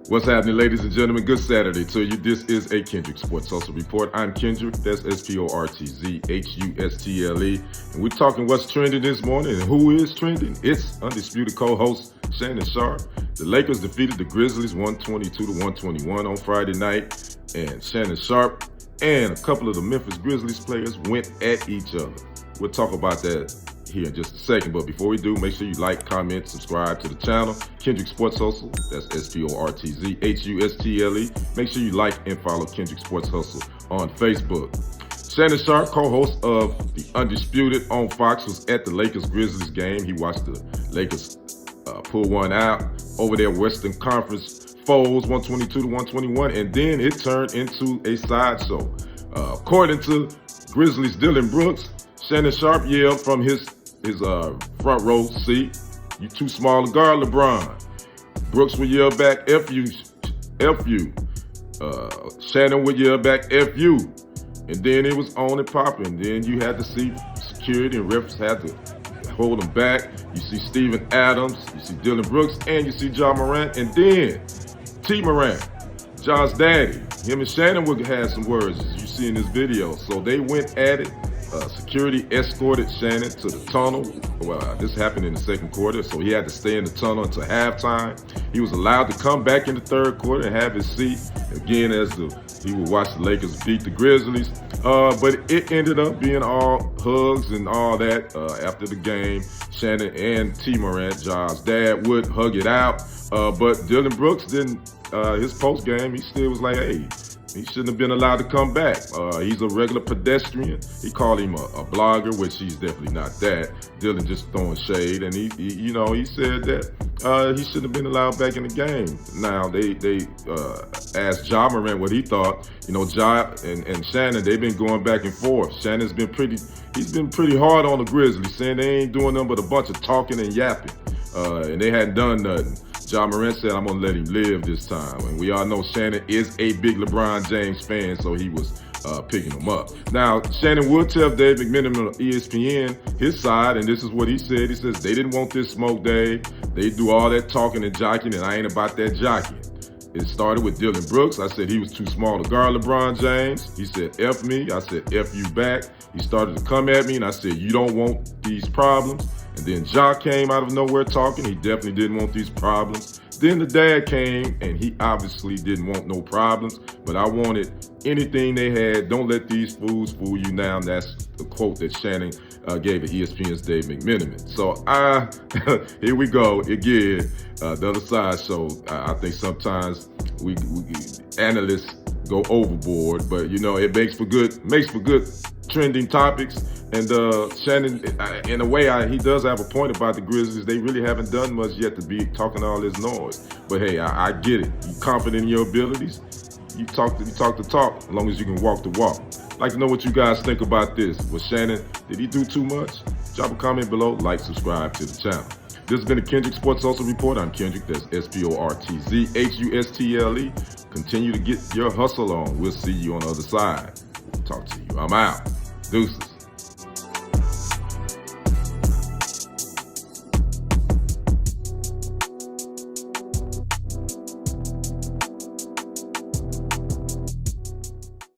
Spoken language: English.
What's happening, ladies and gentlemen? Good Saturday to you. This is a Kendrick Sports Hustle Report. I'm Kendrick. That's SportsHustle. And we're talking what's trending this morning and who is trending. It's undisputed co-host Shannon Sharpe. The Lakers defeated the Grizzlies 122-121 on Friday night. And Shannon Sharpe and a couple of the Memphis Grizzlies players went at each other. We'll talk about that here in just a second, but before we do, make sure you like, comment, subscribe to the channel, Kendrick Sports Hustle. That's SportsHustle. Make sure you like and follow Kendrick Sports Hustle on Facebook. Shannon Sharpe, co-host of the Undisputed on Fox, was at the Lakers-Grizzlies game. He watched the Lakers pull one out over their Western Conference foes, 122-121, and then it turned into a sideshow. According to Grizzlies' Dillon Brooks, Shannon Sharpe yelled from his front row seat, "You too small to guard LeBron." Brooks would yell back, "F you, F you." Shannon would yell back, "F you." And then it was on and popping. Then you had to see security and refs had to hold them back. You see Steven Adams, you see Dillon Brooks, and you see Ja Morant. And then T. Morant, Ja's daddy, him and Shannon would have some words, as you see in this video. So they went at it. Security escorted Shannon to the tunnel. Well, this happened in the second quarter, so he had to stay in the tunnel until halftime. He was allowed to come back in the third quarter and have his seat again as he would watch the Lakers beat the Grizzlies. But it ended up being all hugs and all that after the game. Shannon and T. Morant, Ja's dad, would hug it out. But Dillon Brooks didn't, his post game, he still was like, hey, he shouldn't have been allowed to come back. He's a regular pedestrian. He called him a blogger, which he's definitely not that. Dillon just throwing shade, and he said that he shouldn't have been allowed back in the game. Now they asked Ja Morant what he thought. Ja and Shannon, they've been going back and forth. Shannon's been pretty hard on the Grizzlies, saying they ain't doing nothing but a bunch of talking and yapping, and they hadn't done nothing. Ja Morant said, "I'm going to let him live this time." And we all know Shannon is a big LeBron James fan, so he was picking him up. Now, Shannon would tell Dave McMenamin on ESPN his side, and this is what he said. He says, "They didn't want this smoke, Dave. They do all that talking and jockeying, and I ain't about that jockeying." It started with Dillon Brooks. I said he was too small to guard LeBron James. He said, "F me." I said, "F you back." He started to come at me, and I said, "You don't want these problems." And then Ja came out of nowhere talking. He definitely didn't want these problems. Then the dad came, and he obviously didn't want no problems. But I wanted anything they had. Don't let these fools fool you now. And that's the quote that Shannon gave to ESPN's Dave McMenamin. So here we go again. The other side. So I think sometimes we analysts go overboard, but it makes for good trending topics. And Shannon, in a way, he does have a point about the Grizzlies. They really haven't done much yet to be talking all this noise. But hey, I get it. You confident in your abilities? You talk the talk, as long as you can walk the walk. I'd like to know what you guys think about this. Was Shannon, did he do too much? Drop a comment below, like, subscribe to the channel. This has been a Kendrick Sports Hustle Report. I'm Kendrick, that's SportsHustle. Continue to get your hustle on. We'll see you on the other side. Talk to you. I'm out. Deuces.